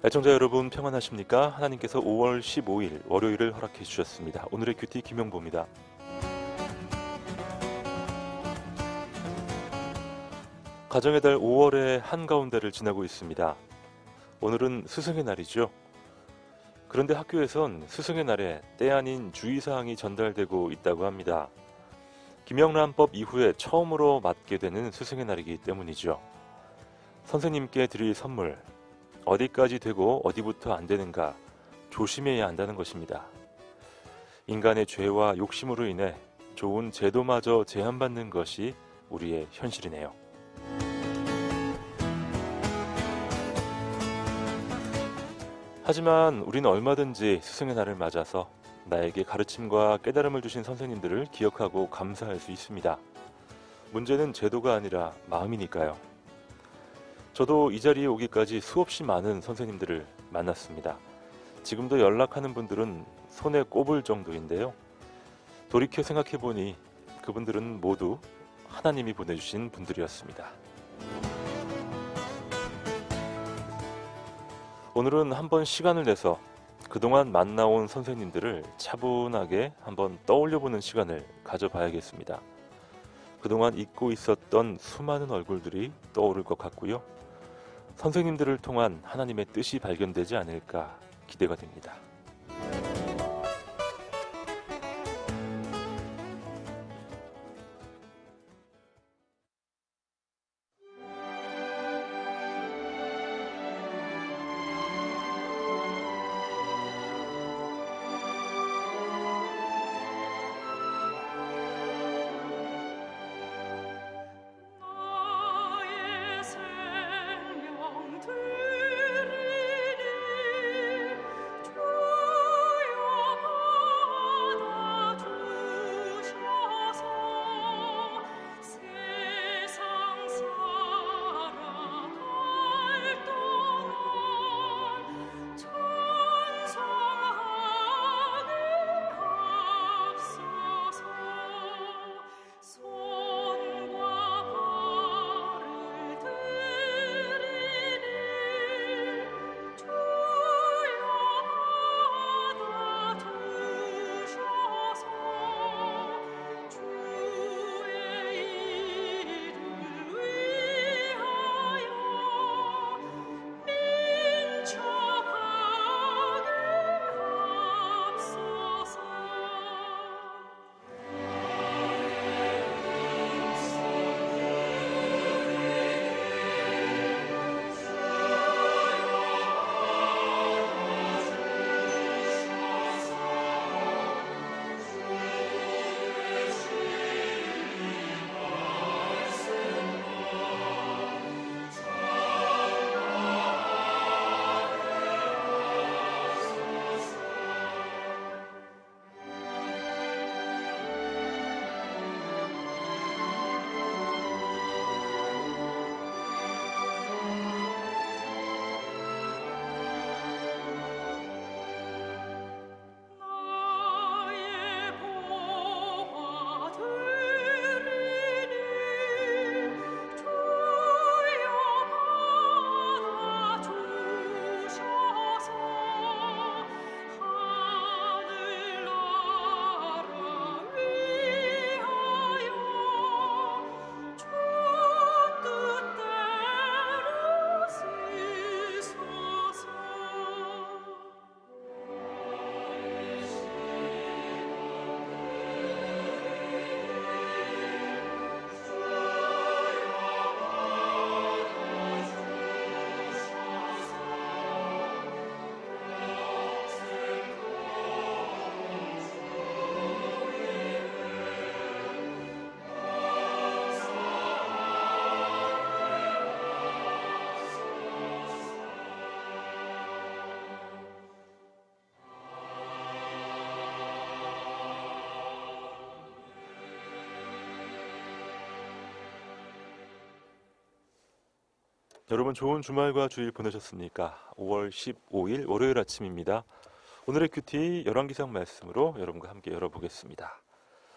애청자 여러분 평안하십니까? 하나님께서 5월 15일 월요일을 허락해 주셨습니다. 오늘의 큐티 김영보입니다. 가정의 달 5월의 한가운데를 지나고 있습니다. 오늘은 스승의 날이죠. 그런데 학교에선 스승의 날에 때 아닌 주의사항이 전달되고 있다고 합니다. 김영란법 이후에 처음으로 맞게 되는 스승의 날이기 때문이죠. 선생님께 드릴 선물, 어디까지 되고 어디부터 안 되는가 조심해야 한다는 것입니다. 인간의 죄와 욕심으로 인해 좋은 제도마저 제한받는 것이 우리의 현실이네요. 하지만 우리는 얼마든지 스승의 날을 맞아서 나에게 가르침과 깨달음을 주신 선생님들을 기억하고 감사할 수 있습니다. 문제는 제도가 아니라 마음이니까요. 저도 이 자리에 오기까지 수없이 많은 선생님들을 만났습니다. 지금도 연락하는 분들은 손에 꼽을 정도인데요. 돌이켜 생각해보니 그분들은 모두 하나님이 보내주신 분들이었습니다. 오늘은 한번 시간을 내서 그동안 만나온 선생님들을 차분하게 한번 떠올려보는 시간을 가져봐야겠습니다. 그동안 잊고 있었던 수많은 얼굴들이 떠오를 것 같고요. 선생님들을 통한 하나님의 뜻이 발견되지 않을까 기대가 됩니다. 여러분 좋은 주말과 주일 보내셨습니까? 5월 15일 월요일 아침입니다. 오늘의 큐티 열왕기상 말씀으로 여러분과 함께 열어보겠습니다.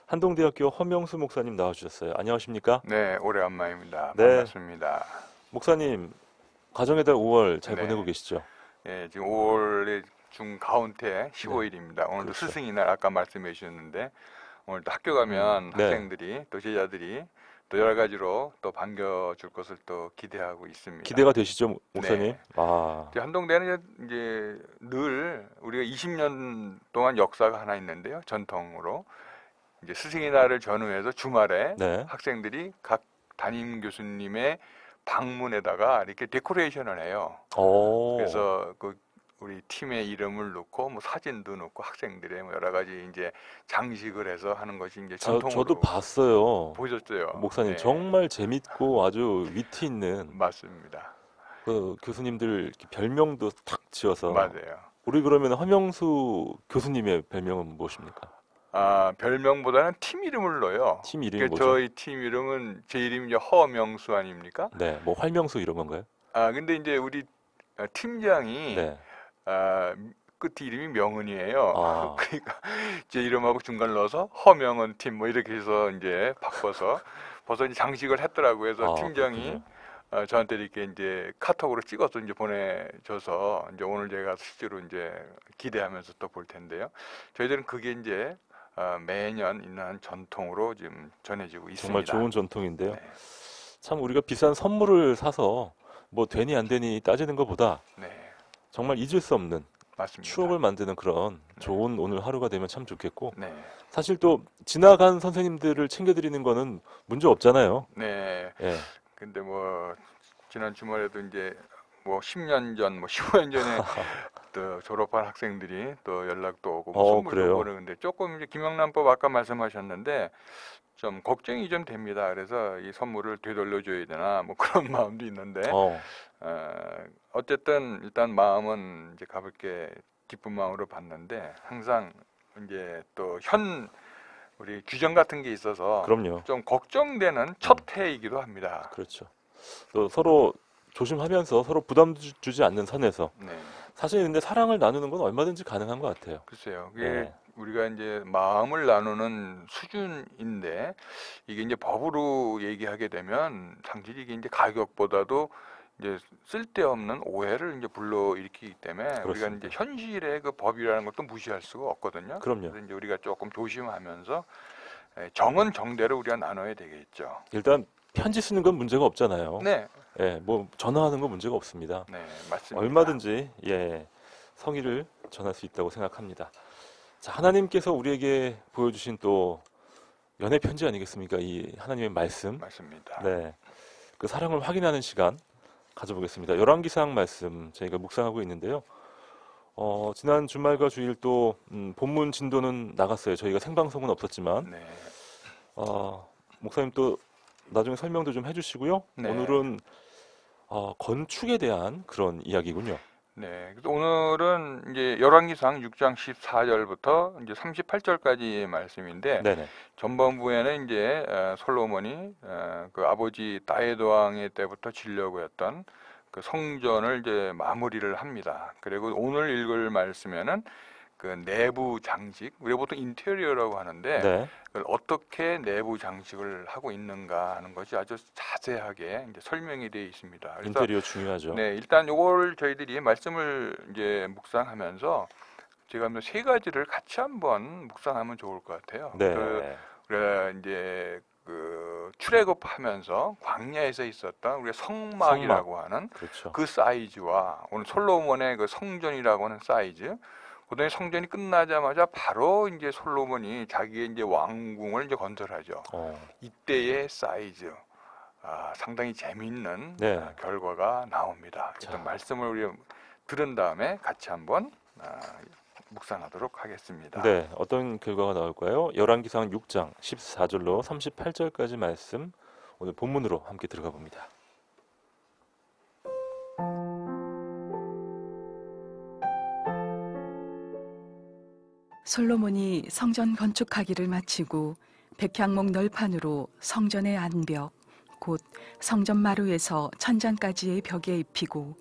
한동대학교 허명수 목사님 나와주셨어요. 안녕하십니까? 네, 오래간만입니다. 네. 반갑습니다. 목사님, 가정의 달 5월 잘 네. 보내고 계시죠? 예, 지금 5월의 중가운데 15일입니다. 오늘도 그렇죠. 스승의 날 아까 말씀해 주셨는데 오늘도 학교 가면 네. 학생들이 또 제자들이 또 여러 가지로 또 반겨줄 것을 또 기대하고 있습니다. 기대가 되시죠, 목사님? 네. 아, 이제 한동대는 이제 늘 우리가 20년 동안 역사가 하나 있는데요. 전통으로 이제 스승의 날을 전후해서 주말에 네. 학생들이 각 담임 교수님의 방문에다가 이렇게 데코레이션을 해요. 오, 그래서 그 우리 팀의 이름을 넣고 뭐 사진도 넣고 학생들의 뭐 여러 가지 이제 장식을 해서 하는 것이 이제 저도 전통으로 봤어요. 보셨어요. 목사님 네, 정말 재밌고 아주 위트 있는 맞습니다. 그 교수님들 이렇게 별명도 탁 지어서 맞아요. 우리 그러면 허명수 교수님의 별명은 무엇입니까? 아, 별명보다는 팀 이름을 넣어요. 팀 이름이 그러니까 뭐죠? 저희 팀 이름은 제 이름이 이제 허명수 아닙니까? 네, 뭐 활명수 이런 건가요? 아, 근데 이제 우리 팀장이 네. 아, 끝 이름이 명은이에요. 아, 그러니까 제 이름하고 중간을 넣어서 허명은 팀 뭐 이렇게 해서 이제 바꿔서 벌써 이제 장식을 했더라고요. 그래서 팀장이 그렇군요. 저한테 이렇게 이제 카톡으로 찍어서 이제 보내줘서 이제 오늘 제가 실제로 이제 기대하면서 또 볼 텐데요. 저희들은 그게 이제 매년 있는 전통으로 지금 전해지고 정말 있습니다. 좋은 전통인데요. 네, 참 우리가 비싼 선물을 사서 뭐 되니 안 되니 따지는 것보다 네, 정말 잊을 수 없는 맞습니다. 추억을 만드는 그런 좋은 오늘 하루가 되면 참 좋겠고 네, 사실 또 지나간 선생님들을 챙겨드리는 거는 문제 없잖아요. 네. 예. 근데 뭐 지난 주말에도 이제 뭐 10년 전, 뭐 15년 전에 또 졸업한 학생들이 또 연락도 오고 뭐 선물도 그래요. 오고 그러는데 조금 이제 김영란법 아까 말씀하셨는데 좀 걱정이 좀 됩니다. 그래서 이 선물을 되돌려줘야 되나 뭐 그런 마음도 있는데 어, 어쨌든 일단 마음은 이제 가볍게 기쁜 마음으로 봤는데 항상 이제 또 우리 규정 같은 게 있어서 그럼요. 좀 걱정되는 첫 해이기도 합니다. 그렇죠. 또 서로 조심하면서 서로 부담 주지 않는 선에서 네. 사실 근데 사랑을 나누는 건 얼마든지 가능한 것 같아요. 글쎄요. 그게 네. 우리가 이제 마음을 나누는 수준인데 이게 이제 법으로 얘기하게 되면 당연히 이게 이제 가격보다도 이제 쓸데없는 오해를 이제 불러일으키기 때문에 우리가 그렇습니다. 이제 현실의 그 법이라는 것도 무시할 수가 없거든요. 그럼요. 그래서 이제 우리가 조금 조심하면서 정은 정대로 우리가 나눠야 되겠죠. 일단 편지 쓰는 건 문제가 없잖아요. 네, 예, 뭐 전화하는 건 문제가 없습니다. 네, 맞습니다. 얼마든지 성의를 전할 수 있다고 생각합니다. 자, 하나님께서 우리에게 보여주신 또 연애 편지 아니겠습니까? 이 하나님의 말씀. 맞습니다. 네, 그 사랑을 확인하는 시간 가져보겠습니다. 열왕기상 말씀 저희가 묵상하고 있는데요. 지난 주말과 주일 또 본문 진도는 나갔어요. 저희가 생방송은 없었지만 네, 목사님 또 나중에 설명도 좀 해주시고요. 네. 오늘은 건축에 대한 그런 이야기군요. 네. 그래서 오늘은 이제 열왕기상 6장 14절부터 이제 38절까지 말씀인데 네네. 전반부에는 이제 솔로몬이 그 아버지 다윗 왕의 때부터 지려고 했던 그 성전을 이제 마무리를 합니다. 그리고 오늘 읽을 말씀에는 그 내부 장식, 우리가 보통 인테리어라고 하는데 네. 그걸 어떻게 내부 장식을 하고 있는가 하는 것이 아주 자세하게 이제 설명이 되어 있습니다. 그래서 인테리어 중요하죠. 네, 일단 요걸 저희들이 말씀을 이제 묵상하면서 제가 세 가지를 같이 한번 묵상하면 좋을 것 같아요. 네. 그래 이제 그 출애굽하면서 광야에서 있었던 우리가 성막이라고 하는 그렇죠. 그 사이즈와 오늘 솔로몬의 그 성전이라고 하는 사이즈, 그다음에 성전이 끝나자마자 바로 이제 솔로몬이 자기의 이제 왕궁을 이제 건설하죠. 이때의 사이즈. 상당히 재미있는 네. 결과가 나옵니다. 자. 일단 말씀을 우리 들은 다음에 같이 한번 묵상하도록 하겠습니다. 네, 어떤 결과가 나올까요? 열왕기상 6장 14절로 38절까지 말씀 오늘 본문으로 함께 들어가 봅니다. 솔로몬이 성전 건축하기를 마치고 백향목 널판으로 성전의 안벽 곧 성전 마루에서 천장까지의 벽에 입히고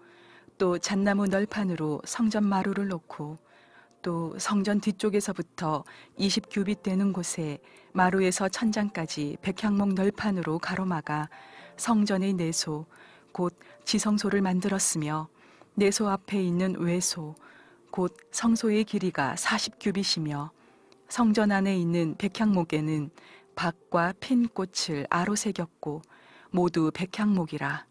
또 잣나무 널판으로 성전 마루를 놓고 또 성전 뒤쪽에서부터 20규빗 되는 곳에 마루에서 천장까지 백향목 널판으로 가로막아 성전의 내소 곧 지성소를 만들었으며 내소 앞에 있는 외소 곧 성소의 길이가 40규빗이며 성전 안에 있는 백향목에는 박과 핀 꽃을 아로 새겼고 모두 백향목이라.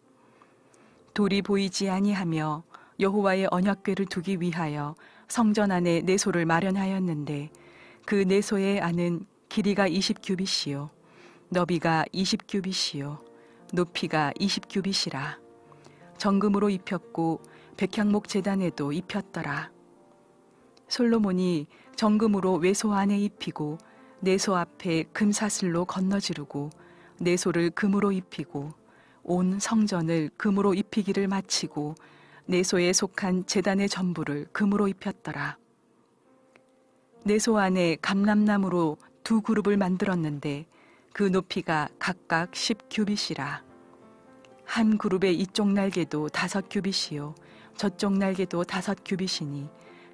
돌이 보이지 아니하며 여호와의 언약궤를 두기 위하여 성전 안에 내소를 마련하였는데 그 내소의 안은 길이가 20규빗이요 너비가 20규빗이요 높이가 20규빗이라. 정금으로 입혔고 백향목 제단에도 입혔더라. 솔로몬이 정금으로 외소 안에 입히고 내소 앞에 금사슬로 건너지르고 내소를 금으로 입히고 온 성전을 금으로 입히기를 마치고 내소에 속한 제단의 전부를 금으로 입혔더라. 내소 안에 감람나무로 두 그룹을 만들었는데 그 높이가 각각 10규빗이라. 한 그룹의 이쪽 날개도 5규빗이요 저쪽 날개도 5규빗이니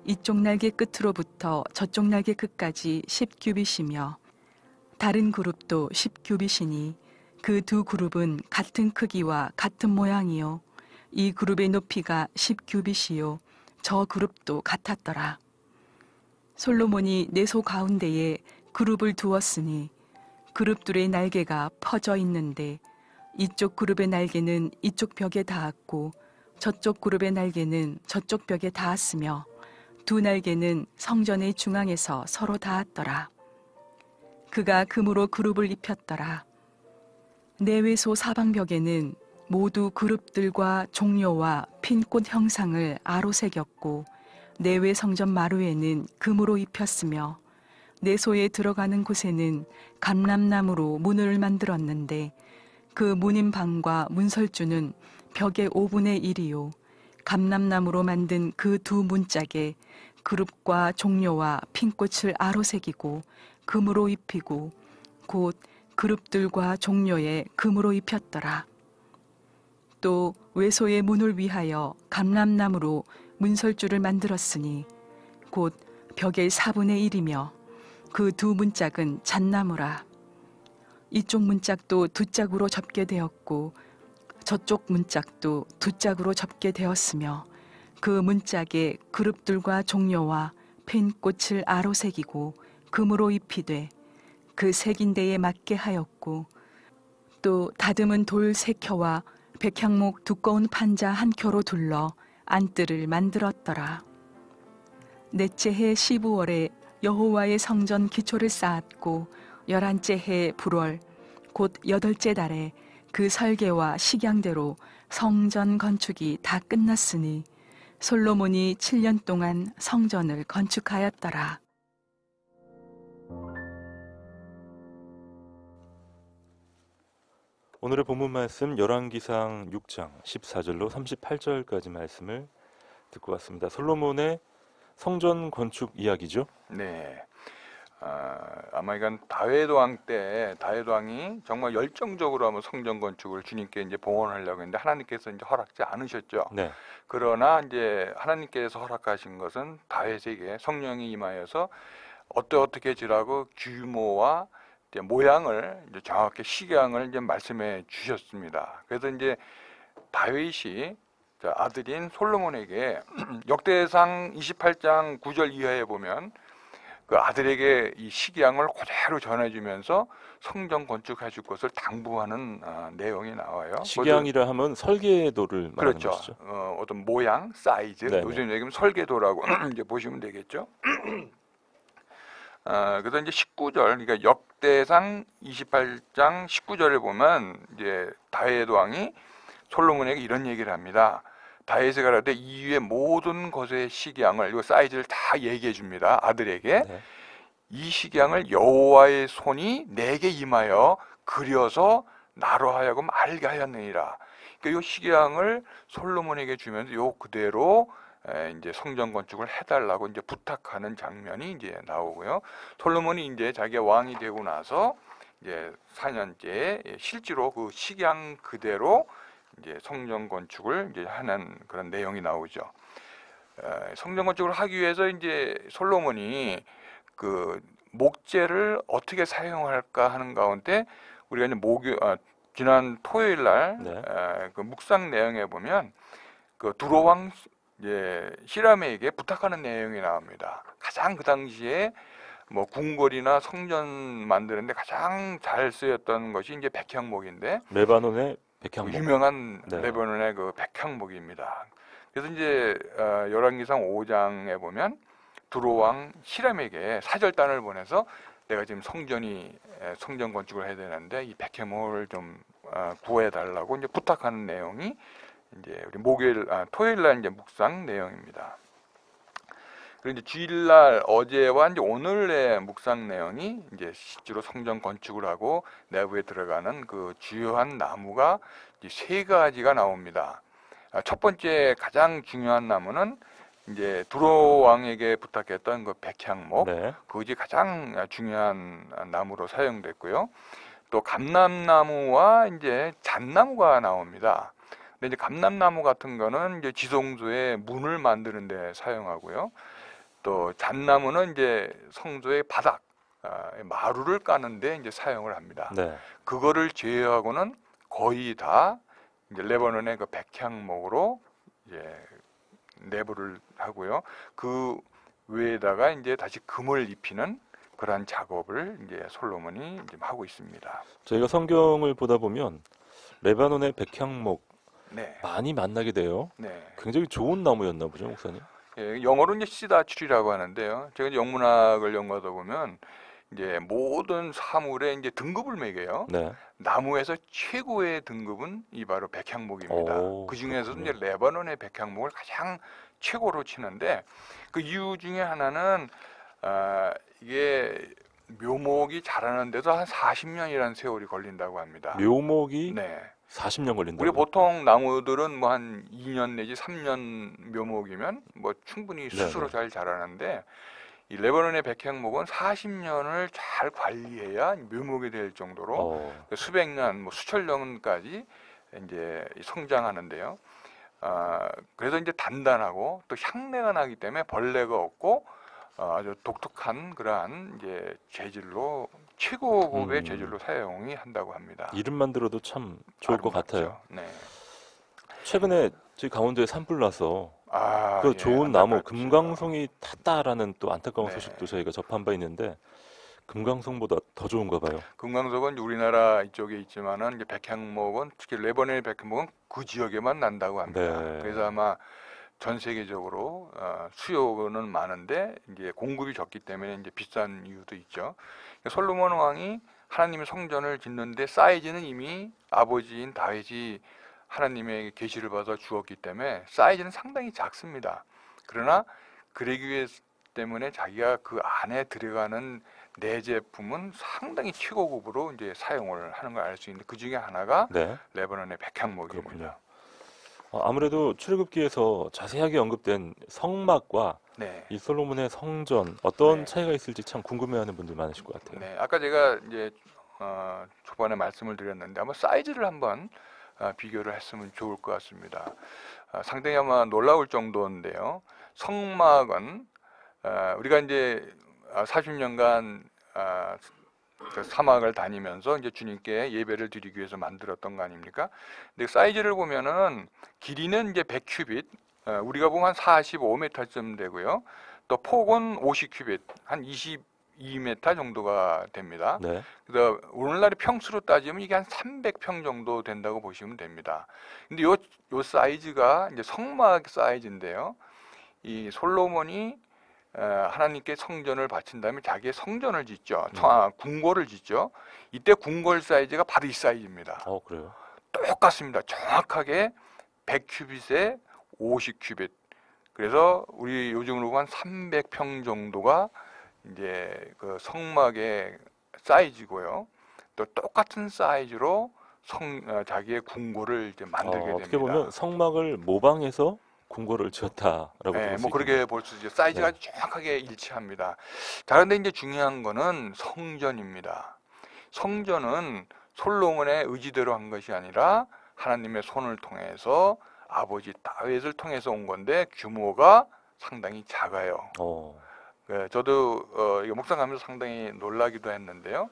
이쪽 날개 끝으로부터 저쪽 날개 끝까지 10규빗이며 다른 그룹도 10규빗이니 그 두 그룹은 같은 크기와 같은 모양이요 이 그룹의 높이가 10규빗이요 저 그룹도 같았더라. 솔로몬이 내소 가운데에 그룹을 두었으니 그룹들의 날개가 퍼져 있는데 이쪽 그룹의 날개는 이쪽 벽에 닿았고 저쪽 그룹의 날개는 저쪽 벽에 닿았으며 두 날개는 성전의 중앙에서 서로 닿았더라. 그가 금으로 그룹을 입혔더라. 내외소 사방벽에는 모두 그룹들과 종려와 핀꽃 형상을 아로 새겼고 내외 성전 마루에는 금으로 입혔으며 내소에 들어가는 곳에는 감람나무로 문을 만들었는데 그 문인 방과 문설주는 벽의 5분의 1이요 감람나무로 만든 그 두 문짝에 그룹과 종려와 핀꽃을 아로 새기고 금으로 입히고 곧 그룹들과 종려에 금으로 입혔더라. 또 외소의 문을 위하여 감람나무로 문설주를 만들었으니 곧 벽의 4분의 1이며 그 두 문짝은 잣나무라. 이쪽 문짝도 두 짝으로 접게 되었고 저쪽 문짝도 두 짝으로 접게 되었으며 그 문짝에 그룹들과 종려와 핀 꽃을 아로 새기고 금으로 입히되 그 새긴 데에 맞게 하였고 또 다듬은 돌 3켜와 백향목 두꺼운 판자 1켜로 둘러 안뜰을 만들었더라. 넷째 해 15월에 여호와의 성전 기초를 쌓았고 11째 해 불월 곧 8째 달에 그 설계와 식양대로 성전 건축이 다 끝났으니 솔로몬이 7년 동안 성전을 건축하였더라. 오늘의 본문 말씀 열왕기상 6장 14절로 38절까지 말씀을 듣고 왔습니다. 솔로몬의 성전 건축 이야기죠. 네. 아마 이건 다윗 왕 때 다윗 왕이 정말 열정적으로 한번 성전 건축을 주님께 이제 봉헌하려고 했는데 하나님께서 이제 허락지 않으셨죠. 네. 그러나 이제 하나님께서 허락하신 것은 다윗에게 성령이 임하여서 어떻게 지라고 규모와 이제 모양을 이제 정확히 식양을 이제 말씀해 주셨습니다. 그래서 이제 다윗이 아들인 솔로몬에게 역대상 28장 9절 이하에 보면 그 아들에게 이 식양을 그대로 전해주면서 성전 건축해 줄 것을 당부하는 내용이 나와요. 식양이라 하면 설계도를 말하는 그렇죠. 것이죠. 어떤 모양, 사이즈, 네네. 요즘 얘기하면 설계도라고 이제 보시면 되겠죠. 그래서 이제 19절, 그러니까 역대상 28장 19절에 보면 이제 다윗 왕이 솔로몬에게 이런 얘기를 합니다. 다윗이 가라되 이 위에 모든 것의 식양을, 이 사이즈를 다 얘기해 줍니다. 아들에게. 네. 이 식양을 여호와의 손이 내게 임하여 그려서 나로 하여금 알게 하였느니라. 그러니까 이 식양을 솔로몬에게 주면서 요 그대로 이제 성전 건축을 해달라고 이제 부탁하는 장면이 이제 나오고요. 솔로몬이 이제 자기가 왕이 되고 나서 이제 4년째 실제로 그 식양 그대로 이제 성전 건축을 이제 하는 그런 내용이 나오죠. 성전 건축을 하기 위해서 이제 솔로몬이 그 목재를 어떻게 사용할까 하는 가운데 우리가 이제 지난 토요일 날 네. 그 묵상 내용에 보면 그 두로왕 히람에게 부탁하는 내용이 나옵니다. 가장 그 당시에 뭐 궁궐이나 성전 만드는데 가장 잘 쓰였던 것이 이제 백향목인데 레바논의 그 백향목. 유명한 네. 레바논의 그 백향목입니다. 그래서 이제 열왕기상 5장에 보면 두로왕 히람에게 사절단을 보내서 내가 지금 성전 건축을 해야 되는데 이 백향목을 좀 구해 달라고 이제 부탁하는 내용이 이제 우리 토요일 날 이제 묵상 내용입니다. 그리고 이제 주일날 어제와 이제 오늘의 묵상 내용이 이제 실제로 성전 건축을 하고 내부에 들어가는 그 주요한 나무가 이제 세 가지가 나옵니다. 첫 번째 가장 중요한 나무는 이제 두로 왕에게 부탁했던 그 백향목, 네. 그것이 가장 중요한 나무로 사용됐고요. 또 감람나무와 이제 잣나무가 나옵니다. 근데 이제 감람나무 같은 거는 이제 지성소의 문을 만드는 데 사용하고요. 또 잣나무는 이제 성소의 바닥, 마루를 까는데 이제 사용을 합니다. 네. 그거를 제외하고는 거의 다 이제 레바논의 그 백향목으로 이제 내부를 하고요. 그 외에다가 이제 다시 금을 입히는 그러한 작업을 이제 솔로몬이 이제 하고 있습니다. 저희가 성경을 보다 보면 레바논의 백향목 네, 많이 만나게 돼요. 네. 굉장히 좋은 나무였나 보죠, 목사님? 예, 영어로 이제 시다추리라고 하는데요. 제가 이제 영문학을 연구하다 보면 이제 모든 사물에 이제 등급을 매겨요. 네. 나무에서 최고의 등급은 이 바로 백향목입니다. 오, 그 중에서도 이제 그렇군요. 레바논의 백향목을 가장 최고로 치는데 그 이유 중에 하나는 이게 묘목이 자라는데도 한 40년이라는 세월이 걸린다고 합니다. 묘목이 네. 40년 우리 걸린다고요? 보통 나무들은 뭐 한 2년 내지 3년 묘목이면 뭐 충분히 스스로 네네. 잘 자라는데 이 레바논의 백향목은 40년을 잘 관리해야 묘목이 될 정도로 수백 년, 뭐 수천 년까지 이제 성장하는데요. 그래서 이제 단단하고 또 향내가 나기 때문에 벌레가 없고 아주 독특한 그러한 이제 재질로 최고급의 재질로 사용이 한다고 합니다. 이름만 들어도 참 좋을 것 아름답죠. 같아요. 네. 최근에 저희 강원도에 산불 나서 그 예, 좋은 나무 안타깝죠. 금강송이 탔다라는 또 안타까운 네. 소식도 저희가 접한 바 있는데 금강송보다 더 좋은가 봐요. 금강석은 우리나라 이쪽에 있지만은 이제 백향목은 특히 레바논의 백향목은 그 지역에만 난다고 합니다. 네. 그래서 아마 전 세계적으로 수요는 많은데 이제 공급이 적기 때문에 이제 비싼 이유도 있죠. 솔로몬 왕이 하나님의 성전을 짓는데 사이즈는 이미 아버지인 다윗이 하나님의 계시를 받아 주었기 때문에 사이즈는 상당히 작습니다. 그러나 그러기 위해 때문에 자기가 그 안에 들어가는 내 제품은 상당히 최고급으로 이제 사용을 하는 걸 알 수 있는데 그 중에 하나가 네. 레바논의 백향목입니다. 그렇군요. 아무래도 출애굽기에서 자세하게 언급된 성막과 네. 이 솔로몬의 성전 어떤 네. 차이가 있을지 참 궁금해하는 분들 많으실 것 같아요. 네, 아까 제가 이제 초반에 말씀을 드렸는데 한번 사이즈를 한번 비교를 했으면 좋을 것 같습니다. 상당히 아마 놀라울 정도인데요. 성막은 우리가 이제 40년간 그 사막을 다니면서 이제 주님께 예배를 드리기 위해서 만들었던 거 아닙니까? 근데 사이즈를 보면은 길이는 이제 100큐빗, 우리가 보면 한 45m쯤 되고요. 또 폭은 50큐빗, 한 22m 정도가 됩니다. 네. 그래서 오늘날의 평수로 따지면 이게 한 300평 정도 된다고 보시면 됩니다. 근데 요 사이즈가 이제 성막 사이즈인데요. 이 솔로몬이 하나님께 성전을 바친 다음에 자기의 성전을 짓죠. 궁궐을 짓죠. 이때 궁궐 사이즈가 바로 이 사이즈입니다. 그래요? 똑같습니다. 정확하게 100큐빗에 50큐빗. 그래서 우리 요즘으로 보면 300평 정도가 이제 그 성막의 사이즈고요. 또 똑같은 사이즈로 자기의 궁궐을 이제 만들게 됩니다. 어떻게 보면 성막을 모방해서 궁궐을 지었다라고 네, 볼 수 뭐 그렇게 볼 수 있죠. 사이즈가 네. 정확하게 일치합니다. 자, 그런데 이제 중요한 거는 성전입니다. 성전은 솔로몬의 의지대로 한 것이 아니라 하나님의 손을 통해서 아버지 다윗을 통해서 온 건데 규모가 상당히 작아요. 네, 저도 이거 묵상하면서 상당히 놀라기도 했는데요.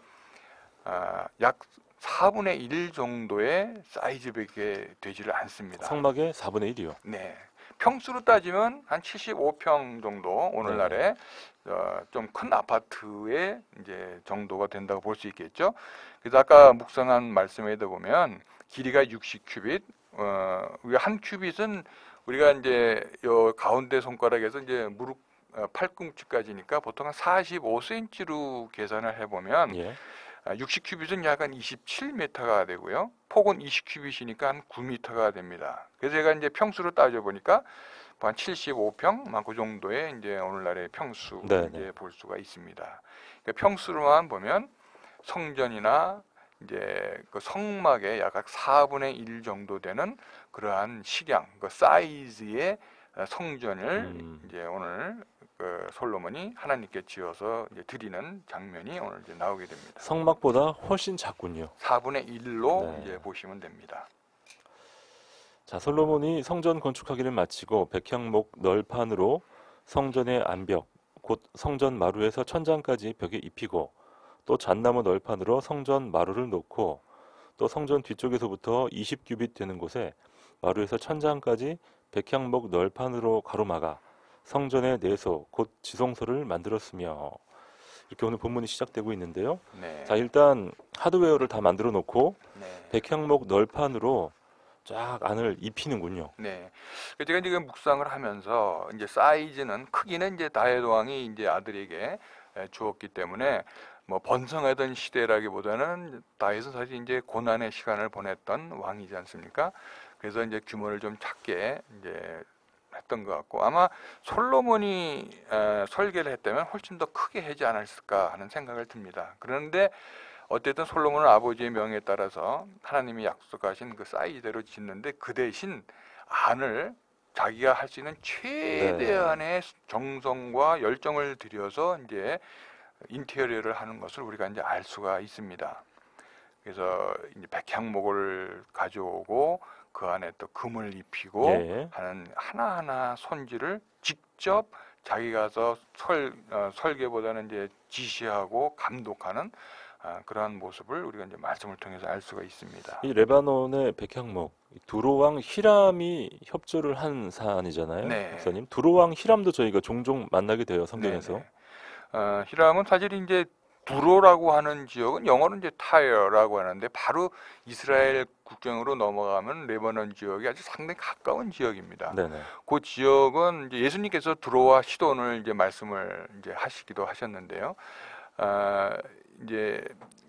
약 4분의 1 정도의 사이즈밖에 되지를 않습니다. 성막의 4분의 1이요. 네. 평수로 따지면 한 75평 정도 오늘날에 좀 큰 아파트의 이제 정도가 된다고 볼 수 있겠죠. 그래서 아까 묵상한 말씀에도 보면 길이가 60큐빗, 우리가 한 큐빗은 우리가 이제 요 가운데 손가락에서 이제 무릎 팔꿈치까지니까 보통 한 45cm로 계산을 해보면 예. 60큐빗은 약 한 27m가 되고요. 폭은 20큐빗이니까 한 9m가 됩니다. 그래서 제가 이제 평수로 따져보니까 한 75평, 그 정도의 이제 오늘날의 평수 이제 볼 수가 있습니다. 그러니까 평수로만 보면 성전이나 이제 그 성막의 약 4분의 1 정도 되는 그러한 식양, 그 사이즈의 성전을 이제 오늘 그 솔로몬이 하나님께 지어서 이제 드리는 장면이 오늘 이제 나오게 됩니다. 성막보다 훨씬 작군요. 4분의 1로 네. 이제 보시면 됩니다. 자, 솔로몬이 성전 건축하기를 마치고 백향목 널판으로 성전의 안벽, 곧 성전 마루에서 천장까지 벽에 입히고 또 잣나무 널판으로 성전 마루를 놓고 또 성전 뒤쪽에서부터 20규빗 되는 곳에 마루에서 천장까지 백향목 널판으로 가로막아 성전의 내소 곧 지성소를 만들었으며 이렇게 오늘 본문이 시작되고 있는데요. 네. 자, 일단 하드웨어를 다 만들어 놓고 네. 백향목 널판으로 쫙 안을 입히는군요. 네. 제가 지금 묵상을 하면서 이제 사이즈는 크기는 이제 다윗 왕이 이제 아들에게 주었기 때문에 뭐 번성하던 시대라기보다는 다윗은 사실 이제 고난의 시간을 보냈던 왕이지 않습니까? 그래서 이제 규모를 좀 작게 이제 했던 것 같고 아마 솔로몬이 설계를 했다면 훨씬 더 크게 하지 않았을까 하는 생각을 듭니다. 그런데 어쨌든 솔로몬은 아버지의 명에 따라서 하나님이 약속하신 그 사이즈대로 짓는데 그 대신 안을 자기가 할 수 있는 최대한의 정성과 열정을 들여서 이제 인테리어를 하는 것을 우리가 이제 알 수가 있습니다. 그래서 이제 백향목을 가져오고 그 안에 또 금을 입히고 하는 하나하나 손질을 직접 자기가 서 설계보다는 이제 지시하고 감독하는 그러한 모습을 우리가 이제 말씀을 통해서 알 수가 있습니다. 이 레바논의 백향목, 두로왕 히람이 협조를 한 사안이잖아요. 네. 목사님, 두로왕 히람도 저희가 종종 만나게 돼요, 성경에서. 히람은 사실 이제 두로라고 하는 지역은 영어로 이제 타이어라고 하는데 바로 이스라엘 국경으로 넘어가면 레바논 지역이 아주 상당히 가까운 지역입니다. 네네. 그 지역은 이제 예수님께서 두로와 시돈을 이제 말씀을 이제 하시기도 하셨는데요. 이제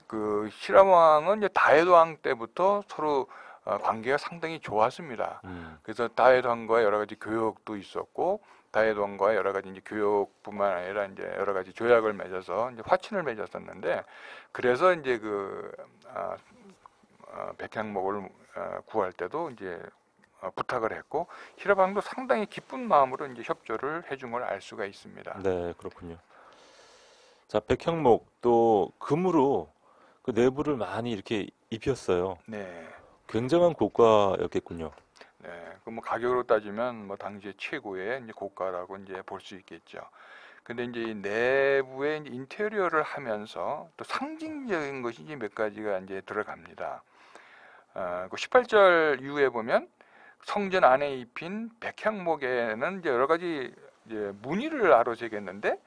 그 히람 왕은 이제 다윗 왕 때부터 서로 관계가 상당히 좋았습니다. 그래서 다윗 왕과의 여러 가지 교역도 있었고 다윗 왕과의 여러 가지 이제 교역뿐만 아니라 이제 여러 가지 조약을 맺어서 이제 화친을 맺었었는데 그래서 이제 그 백향목을 구할 때도 이제 부탁을 했고 히람 왕도 상당히 기쁜 마음으로 이제 협조를 해준 걸 알 수가 있습니다. 네, 그렇군요. 자, 백향목 또 금으로 그 내부를 많이 이렇게 입혔어요. 네. 굉장한 고가였겠군요. 네, 그 뭐 가격으로 따지면 뭐 당시에 최고의 이제 고가라고 이제 볼 수 있겠죠. 근데 이제 이 내부의 이제 인테리어를 하면서 또 상징적인 것이 이제 몇 가지가 이제 들어갑니다. 그 18절 이후에 보면 성전 안에 입힌 백향목에는 이제 여러 가지 이제 무늬를 아로새겼는데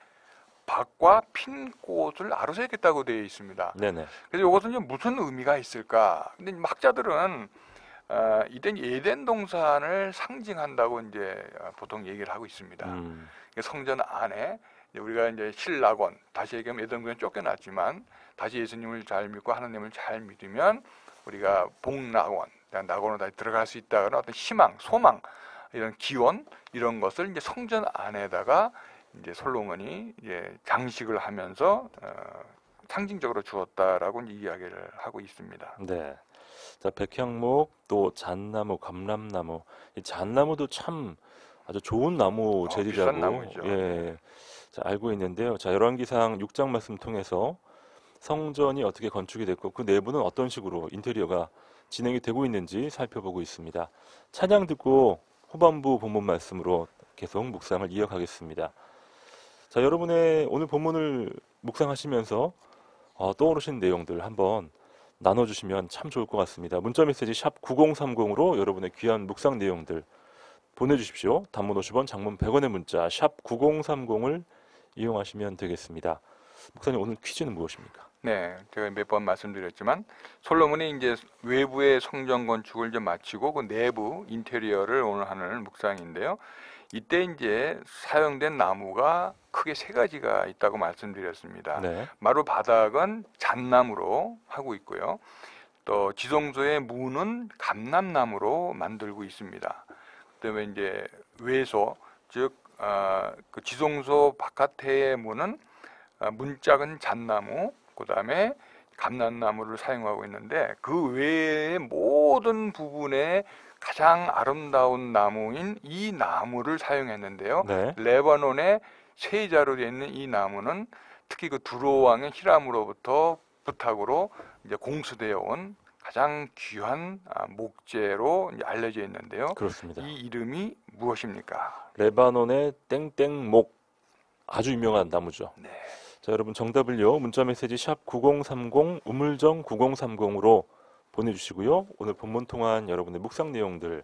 박과 핀 꽃을 아로새겼다고 되어 있습니다. 네네. 그래서 이것은 이제 무슨 의미가 있을까? 근데 학자들은 이땐 에덴 동산을 상징한다고 이제 보통 얘기를 하고 있습니다. 성전 안에 우리가 이제 신락원, 다시 얘기하면 에덴 동산 쫓겨났지만 다시 예수님을 잘 믿고 하나님을 잘 믿으면 우리가 복락원, 낙원으로 다시 들어갈 수 있다는 어떤 희망, 소망, 이런 기원 이런 것을 이제 성전 안에다가 이제 솔로몬이 이제 장식을 하면서 상징적으로 주었다라고 이야기를 하고 있습니다. 네. 자, 백향목 또 잣나무, 감람나무. 이 잣나무도 참 아주 좋은 나무 재질이라고 비싼 나무죠. 자, 알고 있는데요. 자, 열왕기상 6장 말씀 통해서 성전이 어떻게 건축이 됐고 그 내부는 어떤 식으로 인테리어가 진행이 되고 있는지 살펴보고 있습니다. 찬양 듣고 후반부 본문 말씀으로 계속 묵상을 이어가겠습니다. 자, 여러분의 오늘 본문을 묵상하시면서 떠오르신 내용들 한번 나눠주시면 참 좋을 것 같습니다. 문자메시지 샵 9030으로 여러분의 귀한 묵상 내용들 보내주십시오. 단문 50원, 장문 100원의 문자 샵 9030을 이용하시면 되겠습니다. 목사님, 오늘 퀴즈는 무엇입니까? 네, 제가 몇 번 말씀드렸지만 솔로몬이 이제 외부의 성전 건축을 좀 마치고 그 내부 인테리어를 오늘 하는 묵상인데요. 이때 이제 사용된 나무가 크게 세 가지가 있다고 말씀드렸습니다. 네. 마루 바닥은 잣나무로 하고 있고요. 또 지성소의 문은 감람나무로 만들고 있습니다. 그다음에 이제 외소, 즉 그 지성소 바깥의 문은 문짝은 잣나무, 그다음에 감람나무를 사용하고 있는데 그 외의 모든 부분에 가장 아름다운 나무인 이 나무를 사용했는데요. 네. 레바논의 세자로 되어 있는 이 나무는 특히 그 두로 왕의 히람으로부터 부탁으로 이제 공수되어 온 가장 귀한 목재로 이제 알려져 있는데요. 그렇습니다. 이 이름이 무엇입니까? 레바논의 땡땡목, 아주 유명한 나무죠. 네. 자, 여러분 정답을요. 문자메시지 샵 9030 우물정 9030으로 보내주시고요. 오늘 본문 통한 여러분의 묵상 내용들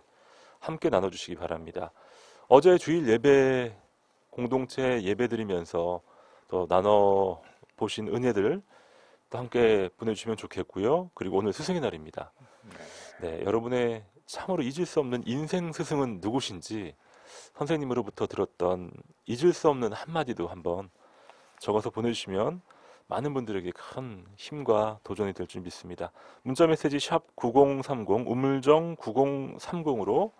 함께 나눠주시기 바랍니다. 어제 주일 예배 공동체 예배 드리면서 또 나눠보신 은혜들 또 함께 보내주시면 좋겠고요. 그리고 오늘 스승의 날입니다. 네, 여러분의 참으로 잊을 수 없는 인생 스승은 누구신지 선생님으로부터 들었던 잊을 수 없는 한마디도 한번 적어서 보내주시면 많은 분들에게 큰 힘과 도전이 될 줄 믿습니다. 문자메시지 샵 9030 우물정 9030으로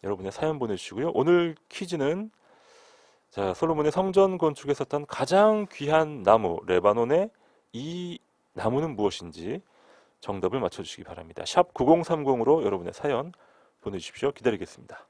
여러분의 사연 보내주시고요. 오늘 퀴즈는 자, 솔로몬의 성전 건축에 썼던 가장 귀한 나무 레바논의 이 나무는 무엇인지 정답을 맞춰주시기 바랍니다. 샵 9030으로 여러분의 사연 보내주십시오. 기다리겠습니다.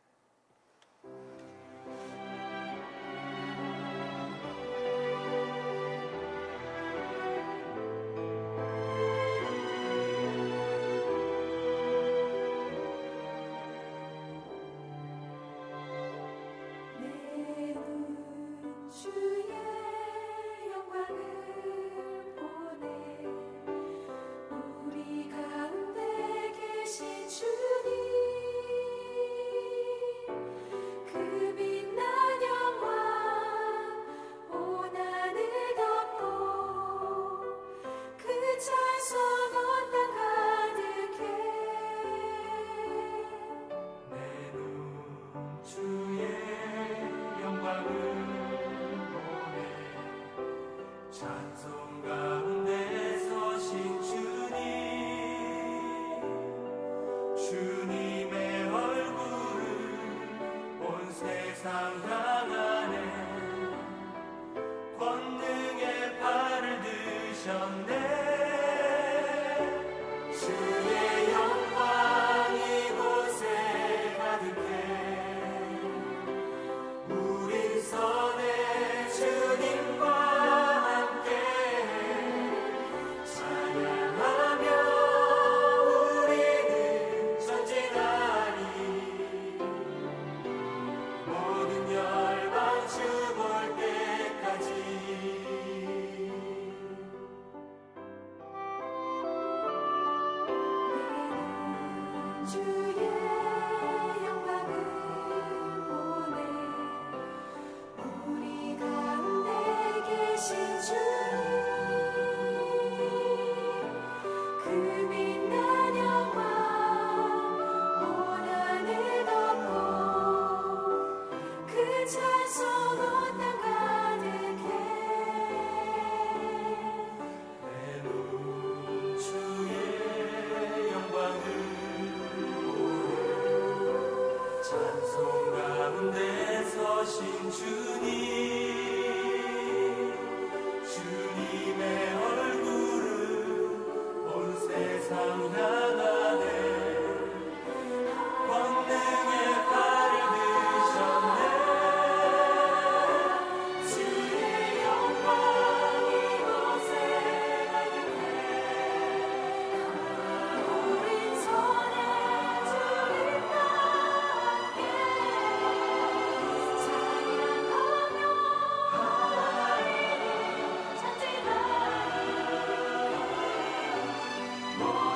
오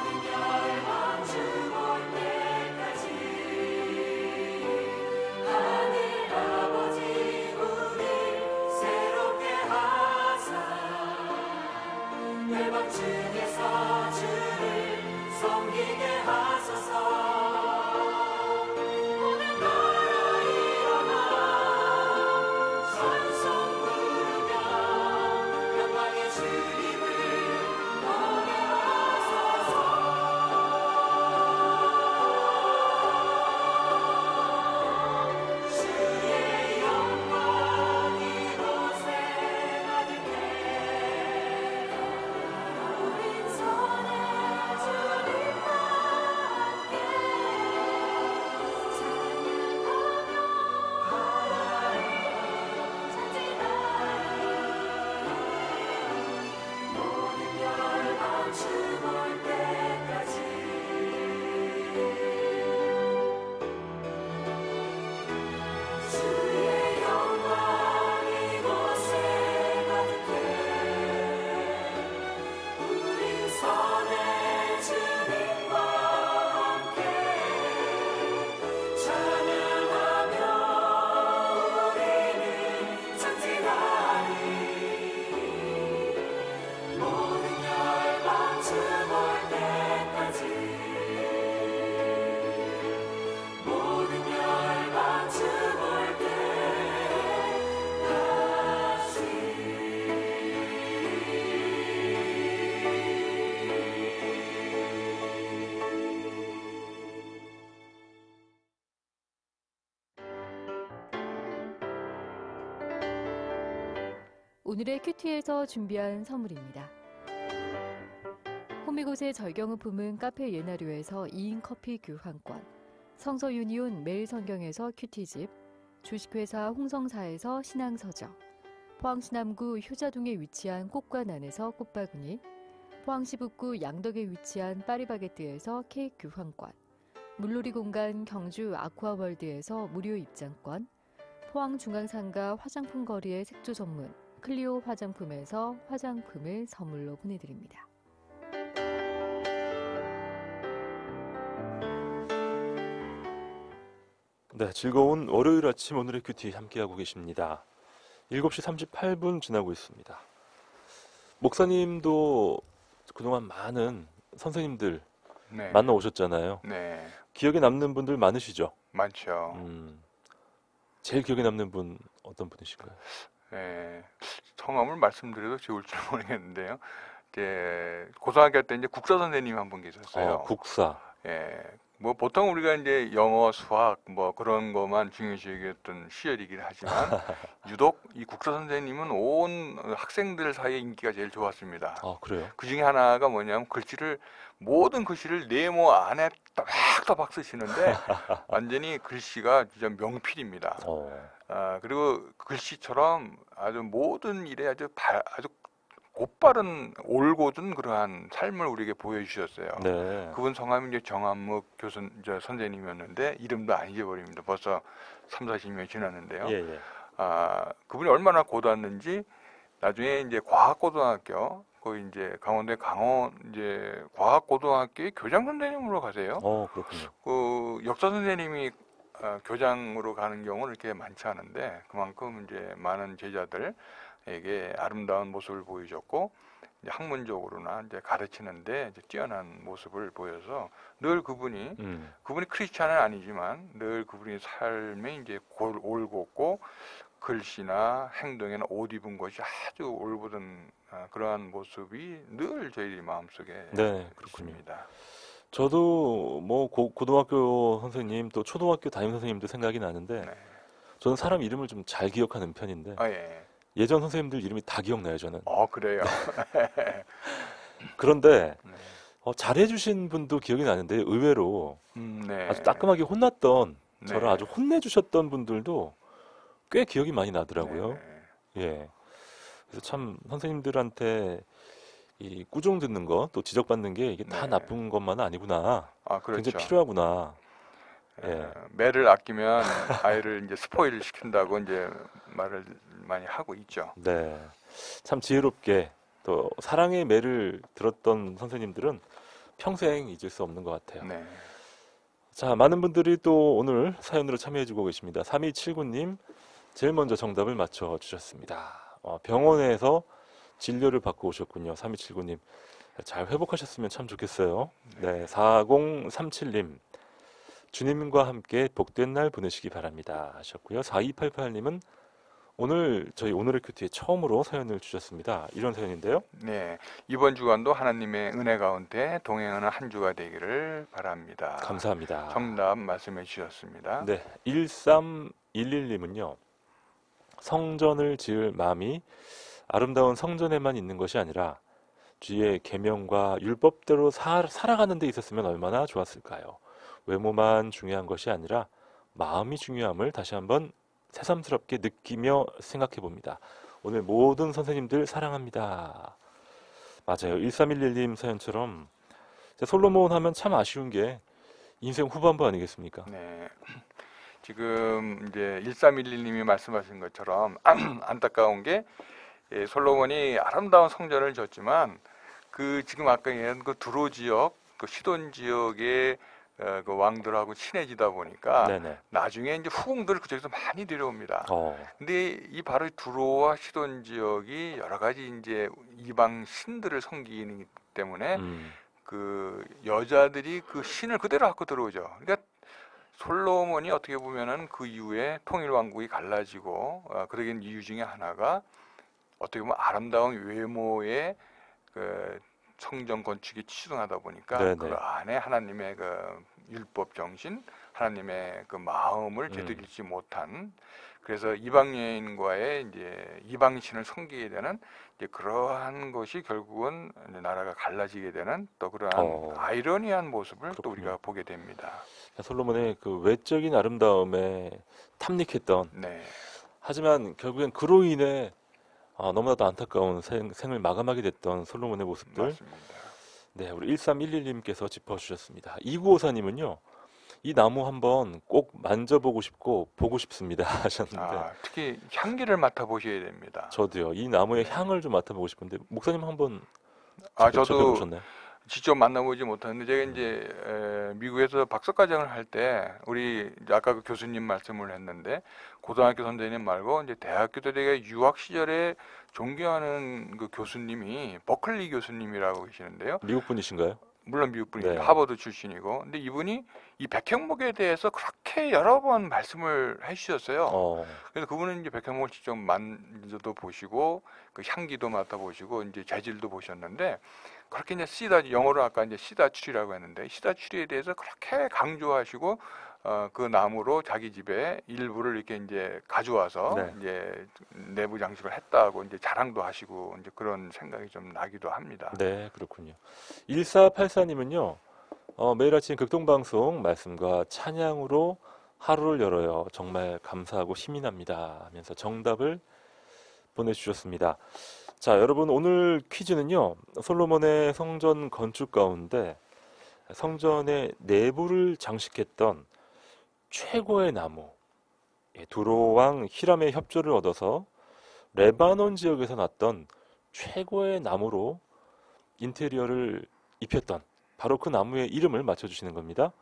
오늘의 큐티에서 준비한 선물입니다. 호미곶의 절경음품은 카페 예나류에서 2인 커피 교환권, 성서 유니온 매일 성경에서 큐티집, 주식회사 홍성사에서 신앙서적, 포항시 남구 효자동에 위치한 꽃과난에서 꽃바구니, 포항시 북구 양덕에 위치한 파리바게뜨에서 케이크 교환권, 물놀이 공간 경주 아쿠아월드에서 무료 입장권, 포항중앙상가 화장품 거리의 색조 전문 클리오 화장품에서 화장품을 선물로 보내드립니다. 네, 즐거운 월요일 아침 오늘의 큐티 함께하고 계십니다. 7시 38분 지나고 있습니다. 목사님도 그동안 많은 선생님들 네. 만나 오셨잖아요. 네. 기억에 남는 분들 많으시죠? 많죠. 제일 기억에 남는 분 어떤 분이실까요? 네. 성함을 말씀드려도 좋을 줄 모르겠는데요. 이제 고등학교 때 이제 국사 선생님 한 분 계셨어요. 국사. 예. 뭐 보통 우리가 이제 영어, 수학 뭐 그런 것만 중요시 여겼던 시절이긴 하지만 유독 이 국사 선생님은 온 학생들 사이에 인기가 제일 좋았습니다. 아, 그래요? 그 중에 하나가 뭐냐면 모든 글씨를 네모 안에 또박또박 쓰시는데 완전히 글씨가 진짜 명필입니다. 그리고 글씨처럼 아주 모든 일에 아주 곧바른 올곧은 그러한 삶을 우리에게 보여주셨어요. 네. 그분 성함이 이제 정한묵 선생님이었는데 이름도 안 잊어버립니다. 벌써 3, 40년이 지났는데요. 예. 그분이 얼마나 고단했는지 나중에 이제 과학고등학교 거기 이제 강원도의 이제 과학고등학교의 교장 선생님으로 가세요. 그렇군요. 그 역사 선생님이 교장으로 가는 경우는 이렇게 많지 않은데 그만큼 이제 많은 제자들에게 아름다운 모습을 보여줬고 이제 학문적으로나 이제 가르치는데 이제 뛰어난 모습을 보여서 늘 그분이 크리스찬은 아니지만 늘 그분의 삶에 이제 올곧고 글씨나 행동이나 옷 입은 것이 아주 올곧은 그러한 모습이 늘 저희 마음속에 있습니다. 저도 뭐 고등학교 선생님 또 초등학교 담임 선생님도 생각이 나는데 네. 저는 사람 이름을 좀 잘 기억하는 편인데 예전 선생님들 이름이 다 기억나요, 저는. 그래요. 그런데 잘해주신 분도 기억이 나는데 의외로 아주 따끔하게 혼났던 저를 아주 혼내주셨던 분들도 꽤 기억이 많이 나더라고요. 예. 그래서 참 선생님들한테 이 꾸중 듣는 거 또 지적받는 게 이게 다 나쁜 것만은 아니구나. 그렇죠. 굉장히 필요하구나. 매를 아끼면 아이를 이제 스포일 시킨다고 이제 말을 많이 하고 있죠. 네. 참 지혜롭게 또 사랑의 매를 들었던 선생님들은 평생 잊을 수 없는 것 같아요. 네. 자, 많은 분들이 또 오늘 사연으로 참여해주고 계십니다. 3279님, 제일 먼저 정답을 맞춰주셨습니다. 병원에서 진료를 받고 오셨군요. 3279님. 잘 회복하셨으면 참 좋겠어요. 네, 4037님. 주님과 함께 복된 날 보내시기 바랍니다. 하셨고요. 4288님은 저희 오늘의 큐티에 처음으로 사연을 주셨습니다. 이런 사연인데요. 네, 이번 주간도 하나님의 은혜 가운데 동행하는 한 주가 되기를 바랍니다. 감사합니다. 정답 말씀해 주셨습니다. 네, 1311님은요. 성전을 지을 마음이 아름다운 성전에만 있는 것이 아니라 주의 계명과 율법대로 살아가는 데 있었으면 얼마나 좋았을까요? 외모만 중요한 것이 아니라 마음이 중요함을 다시 한번 새삼스럽게 느끼며 생각해 봅니다. 오늘 모든 선생님들 사랑합니다. 맞아요. 1311님 사연처럼 솔로몬 하면 참 아쉬운 게 인생 후반부 아니겠습니까? 네. 지금 이제 1311님이 말씀하신 것처럼 안타까운 게 솔로몬이 아름다운 성전을 졌지만 지금 아까 얘기한 그 두로 지역, 그 시돈 지역의 그 왕들하고 친해지다 보니까 나중에 이제 후궁들을 그쪽에서 많이 데려옵니다. 근데 바로 두로와 시돈 지역이 여러 가지 이제 이방 신들을 섬기기 때문에 그 여자들이 그 신을 그대로 갖고 들어오죠. 그러니까 솔로몬이 어떻게 보면은 그 이후에 통일 왕국이 갈라지고 그러긴 이유 중에 하나가 어떻게 보면 아름다운 외모의 그 성전 건축이 치중하다 보니까 그 안에 하나님의 그 율법 정신, 하나님의 그 마음을 되돌리지 못한, 그래서 이방 여인과의 이제 이방신을 섬기게 되는 이제 그러한 것이 결국은 이제 나라가 갈라지게 되는 또 그러한 아이러니한 모습을 또 그렇군요. 우리가 보게 됩니다. 솔로몬의 그 외적인 아름다움에 탐닉했던, 네, 하지만 결국엔 그로 인해 너무나도 안타까운 생을 마감하게 됐던 솔로몬의 모습들, 맞습니다. 네, 우리 1311님께서 짚어주셨습니다. 2954님은요, 이 나무 한번 꼭 만져보고 싶고 보고 싶습니다 하셨는데, 특히 향기를 맡아보셔야 됩니다. 저도요, 이 나무의 향을 좀 맡아보고 싶은데, 목사님 한번 저도 접해보셨나요? 직접 만나보지 못했는데 제가 이제 미국에서 박사과정을 할 때 우리 아까 그 교수님 말씀을 했는데 고등학교 선생님 말고 이제 대학교 때 제가 유학 시절에 존경하는 그 교수님이 버클리 교수님이라고 계시는데요. 미국 분이신가요? 물론 미국 분이죠. 네. 하버드 출신이고. 근데 이분이 이 백향목에 대해서 그렇게 여러 번 말씀을 해주셨어요. 그래서 그분은 이제 백향목을 직접 만져도 보시고 그 향기도 맡아보시고 이제 재질도 보셨는데 그렇게 이제 영어로 아까 이제 시다추리라고 했는데 시다추리에 대해서 그렇게 강조하시고 그 나무로 자기 집에 일부를 이렇게 이제 가져와서 네. 이제 내부 장식을 했다고 이제 자랑도 하시고 이제 그런 생각이 좀 나기도 합니다. 네, 그렇군요. 1484님은요, 매일 아침 극동방송 말씀과 찬양으로 하루를 열어요. 정말 감사하고 힘이 납니다 하면서 정답을 보내주셨습니다. 자, 여러분, 오늘 퀴즈는요, 솔로몬의 성전 건축 가운데 성전의 내부를 장식했던 최고의 나무, 두로왕 히람의 협조를 얻어서 레바논 지역에서 났던 최고의 나무로 인테리어를 입혔던 바로 그 나무의 이름을 맞춰주시는 겁니다.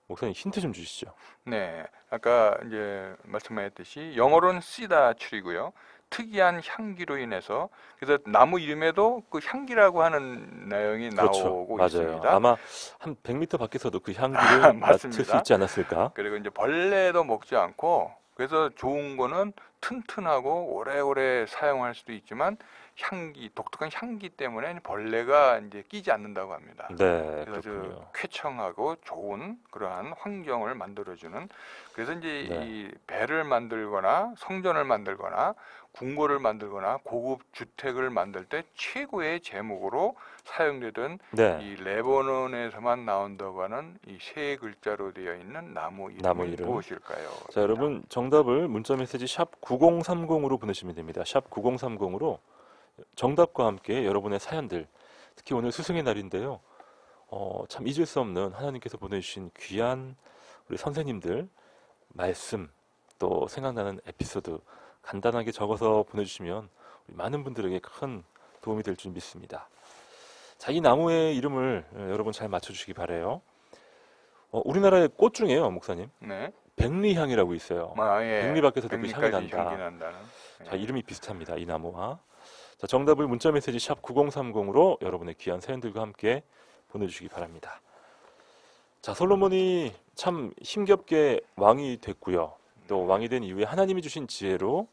목사님 힌트 좀 주시죠. 네, 아까 이제 말씀하셨듯이 영어로는 씨다 추리고요. 특이한 향기로 인해서 그래서 나무 이름에도 그 향기라고 하는 내용이 그렇죠. 나오고 맞아요. 있습니다. 아마 한 100m 밖에서도 그 향기를 맡을 수 맞습니다. 있지 않았을까? 그리고 이제 벌레도 먹지 않고 그래서 좋은 거는 튼튼하고 오래오래 사용할 수도 있지만 독특한 향기 때문에 벌레가 이제 끼지 않는다고 합니다. 네, 그래서 그렇군요. 쾌청하고 좋은 그러한 환경을 만들어주는, 그래서 이제 네. 이 배를 만들거나 성전을 만들거나 궁궐을 만들거나 고급 주택을 만들 때 최고의 제목으로 사용되던 네, 이 레바논에서만 나온다고 하는 이 세 글자로 되어 있는 나무 나무 이름이 이름. 무엇일까요? 자, 여러분 정답을 문자메시지 샵 9030으로 보내시면 됩니다. 샵 9030으로 정답과 함께 여러분의 사연들, 특히 오늘 스승의 날인데요. 참 잊을 수 없는 하나님께서 보내주신 귀한 우리 선생님들 말씀, 또 생각나는 에피소드 간단하게 적어서 보내주시면 우리 많은 분들에게 큰 도움이 될 줄 믿습니다. 자, 이 나무의 이름을 여러분 잘 맞춰주시기 바라요. 우리나라의 꽃 중에요, 목사님, 네. 백리향이라고 있어요. 예. 백리 밖에서도 그 향이 백리까지 난다. 향기 난다는. 자, 이름이 비슷합니다, 이 나무와. 자, 정답을 문자메시지 샵 9030으로 여러분의 귀한 사연들과 함께 보내주시기 바랍니다. 자, 솔로몬이 참 힘겹게 왕이 됐고요. 또 왕이 된 이후에 하나님이 주신 지혜로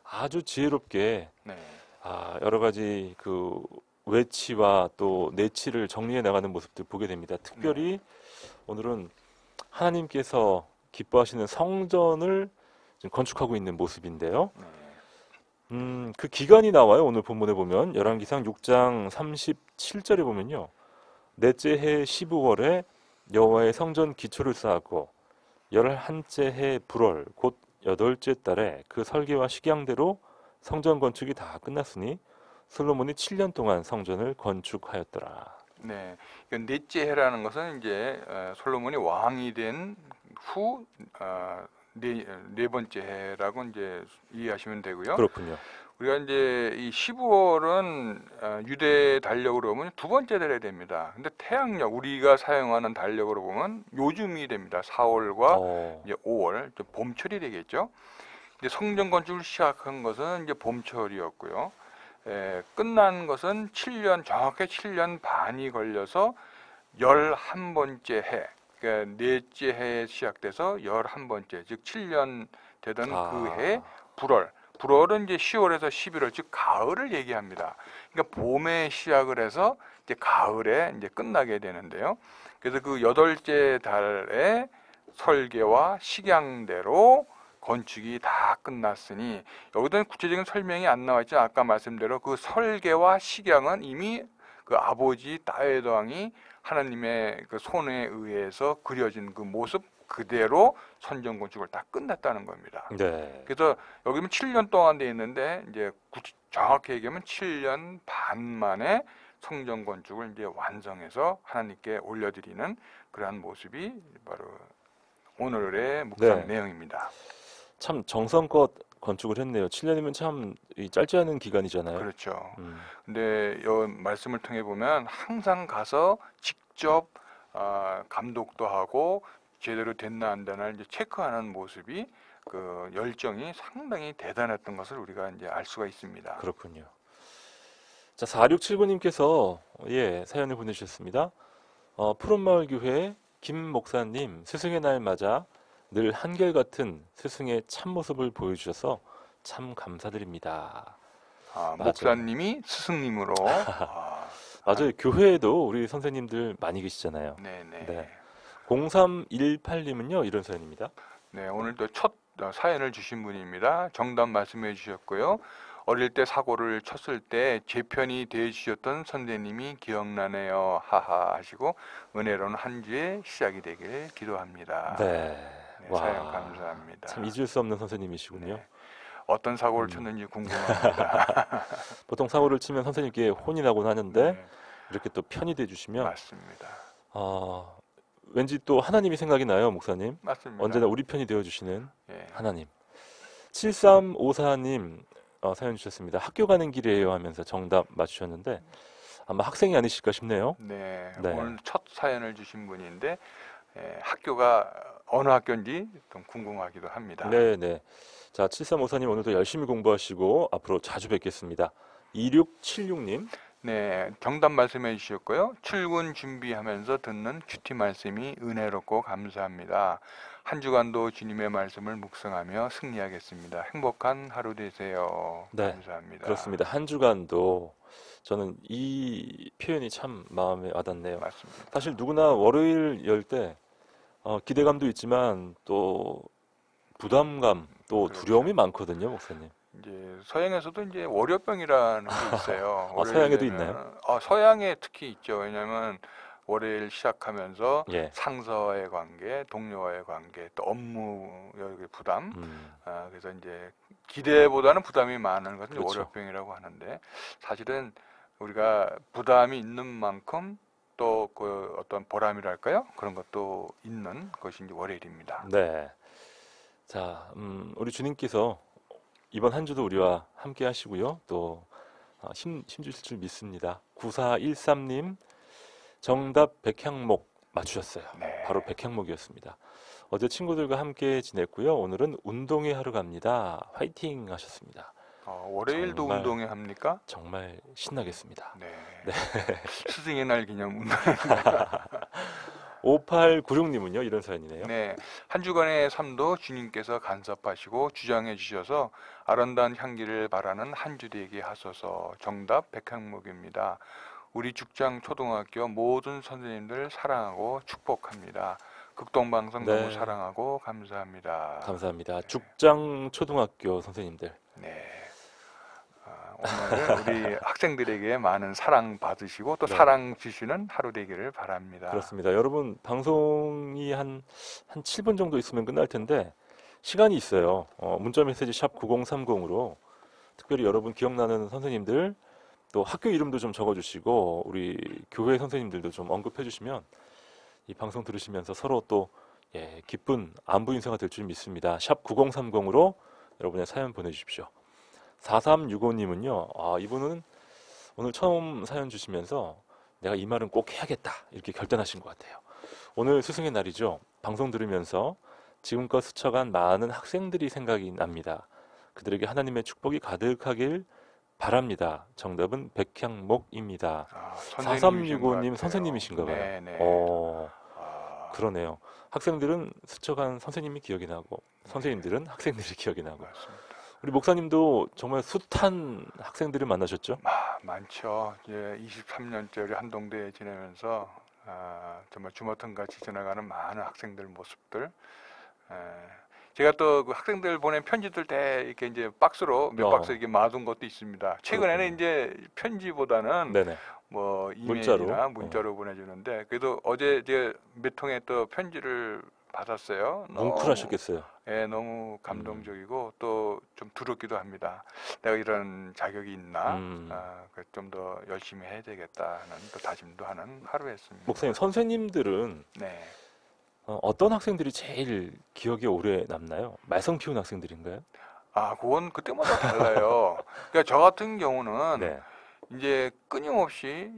아주 지혜롭게 네. 여러 가지 그 외치와 또 내치를 정리해 나가는 모습들 보게 됩니다. 특별히 오늘은 하나님께서 기뻐하시는 성전을 지금 건축하고 있는 모습인데요. 그 기간이 나와요. 오늘 본문에 보면 열왕기상 6장 37절에 보면요. 넷째 해 15월에 여호와의 성전 기초를 쌓았고 11째 해 불월 곧 8째 달에 그 설계와 식양대로 성전 건축이 다 끝났으니 솔로몬이 7년 동안 성전을 건축하였더라. 네. 넷째 해라는 것은 이제 솔로몬이 왕이 된 후 네 번째 해라고 이제 이해하시면 되고요. 그렇군요. 우리가 이제 이 15월은 유대 달력으로 보면 두 번째 달에 됩니다. 근데 태양력 우리가 사용하는 달력으로 보면 요즘이 됩니다. 4월과 이제 5월 봄철이 되겠죠. 이제 성전 건축을 시작한 것은 이제 봄철이었고요. 끝난 것은 정확히 7년 반이 걸려서 11번째 해, 그러니까 넷째 해에 시작돼서 11번째, 즉 7년 되던 그 해 불월은 이제 10월에서 11월, 즉 가을을 얘기합니다. 그러니까 봄에 시작을 해서 이제 가을에 이제 끝나게 되는데요. 그래서 그 8째 달에 설계와 식양대로 건축이 다 끝났으니 여기서는 구체적인 설명이 안 나와 있죠. 아까 말씀대로 그 설계와 식양은 이미 그 아버지 다윗 왕이 하나님의 그 손에 의해서 그려진 그 모습 그대로 선전 건축을 다 끝냈다는 겁니다. 네. 그래서 여기는 7년 동안 돼 있는데 이제 정확히 얘기하면 7년 반 만에 성전 건축을 이제 완성해서 하나님께 올려드리는 그러한 모습이 바로 오늘의 묵상 네. 내용입니다. 참 정성껏 건축을 했네요. 7년이면 참 짧지 않은 기간이잖아요. 그렇죠. 음. 근데 이 말씀을 통해 보면 항상 가서 직접 감독도 하고 제대로 됐나 안 되나 이제 체크하는 모습이 그 열정이 상당히 대단했던 것을 우리가 이제 알 수가 있습니다. 그렇군요. 자, 4679님께서 사연을 보내주셨습니다. 푸른마을 교회 김 목사님 스승의 날 맞아 늘 한결같은 스승의 참모습을 보여주셔서 참 감사드립니다. 맞아요. 목사님이 스승님으로 맞아요. 교회에도 우리 선생님들 많이 계시잖아요. 네네. 네. 0318님은요 이런 사연입니다. 네, 오늘도 첫 사연을 주신 분입니다. 정답 말씀해 주셨고요. 어릴 때 사고를 쳤을 때 제 편이 되어 주셨던 선생님이 기억나네요. 하하 하시고 은혜로운 한 주의 시작이 되길 기도합니다. 네. 와, 사연 감사합니다. 참 잊을 수 없는 선생님이시군요. 네. 어떤 사고를 쳤는지 궁금합니다. 보통 사고를 치면 선생님께 혼이 나곤 하는데 네, 이렇게 또 편이 돼 주시면 맞습니다. 왠지 또 하나님이 생각이 나요, 목사님. 맞습니다. 언제나 우리 편이 되어 주시는 예. 하나님. 7354님 사연 주셨습니다. 학교 가는 길이에요 하면서 정답 맞추셨는데 아마 학생이 아니실까 싶네요. 네, 네. 오늘 첫 사연을 주신 분인데 학교가 어느 학교인지 좀 궁금하기도 합니다. 네. 자, 7354님 오늘도 열심히 공부하시고 앞으로 자주 뵙겠습니다. 2676님. 네, 정답 말씀해 주셨고요. 출근 준비하면서 듣는 큐티 말씀이 은혜롭고 감사합니다. 한 주간도 주님의 말씀을 묵상하며 승리하겠습니다. 행복한 하루 되세요. 네, 감사합니다. 그렇습니다. 한 주간도 저는 이 표현이 참 마음에 와닿네요. 맞습니다. 사실 누구나 월요일 열 때 기대감도 있지만 또 부담감 또 그렇죠. 두려움이 많거든요, 목사님. 이제 서양에서도 이제 월요병이라는 게 있어요. 아, 서양에도 월요일에는- 있나요? 서양에 특히 있죠. 왜냐하면 월요일 시작하면서 예. 상사와의 관계, 동료와의 관계, 또 업무 여기 부담. 음, 그래서 이제 기대보다는 부담이 많은 것은 그렇죠. 월요병이라고 하는데 사실은 우리가 부담이 있는 만큼 또 그 어떤 보람이랄까요? 그런 것도 있는 것이 이제 월요일입니다. 네. 자, 우리 주님께서 이번 한 주도 우리와 함께 하시고요. 또 힘 주실 줄 믿습니다. 9413님 정답 백향목 맞추셨어요. 네. 바로 백향목이었습니다. 어제 친구들과 함께 지냈고요. 오늘은 운동회 하러 갑니다. 화이팅 하셨습니다. 월요일도 정말- 운동회 합니까? 정말 신나겠습니다. 네. 네. 스승의 날 기념 운동. 5896님은요. 이런 사연이네요. 네. 한 주간의 삶도 주님께서 간섭하시고 주장해 주셔서 아름다운 향기를 바라는 한 주 되게 하소서. 정답 백향목입니다. 우리 죽장 초등학교 모든 선생님들 사랑하고 축복합니다. 극동방송 네. 너무 사랑하고 감사합니다. 감사합니다. 죽장 초등학교 선생님들. 네. 오늘 우리 학생들에게 많은 사랑 받으시고 또 네. 사랑 주시는 하루 되기를 바랍니다. 그렇습니다. 여러분 방송이 한 7분 정도 있으면 끝날 텐데 시간이 있어요. 문자 메시지 샵 9030으로 특별히 여러분 기억나는 선생님들 또 학교 이름도 좀 적어주시고 우리 교회 선생님들도 좀 언급해 주시면 이 방송 들으시면서 서로 또 기쁜 안부 인사가 될 줄 믿습니다. 샵 9030으로 여러분의 사연 보내주십시오. 4365님은요. 이분은 오늘 처음 사연 주시면서 내가 이 말은 꼭 해야겠다 이렇게 결단하신 것 같아요. 오늘 스승의 날이죠. 방송 들으면서 지금껏 스쳐간 많은 학생들이 생각이 납니다. 그들에게 하나님의 축복이 가득하길 바랍니다. 정답은 백향목입니다. 4365님 선생님이신가 봐요. 네네. 그러네요. 학생들은 스쳐간 선생님이 기억이 나고 선생님들은 학생들이 기억이 나고 맞습니다. 우리 목사님도 정말 숱한 학생들을 만나셨죠? 많죠. 이제 23년째 우리 한동대에 지내면서 정말 주마등같이 지나가는 많은 학생들 모습들. 제가 또 그 학생들 보낸 편지들 대 이렇게 이제 박스로 몇 박스 이렇게 마둔 것도 있습니다. 최근에는 이제 편지보다는 네네. 뭐 문자로. 이메일이나 문자로 보내주는데, 그래도 어제 이제 몇 통의 또 편지를 받았어요. 뭉클하셨겠어요. 예, 너무 감동적이고 또 좀 두렵기도 합니다. 내가 이런 자격이 있나? 좀 더 열심히 해야 되겠다는 또 다짐도 하는 하루였습니다. 목사님, 선생님들은 네. 어떤 학생들이 제일 기억에 오래 남나요? 말썽 피운 학생들인가요? 그건 그때마다 달라요. 그러니까 저 같은 경우는 네. 이제 끊임없이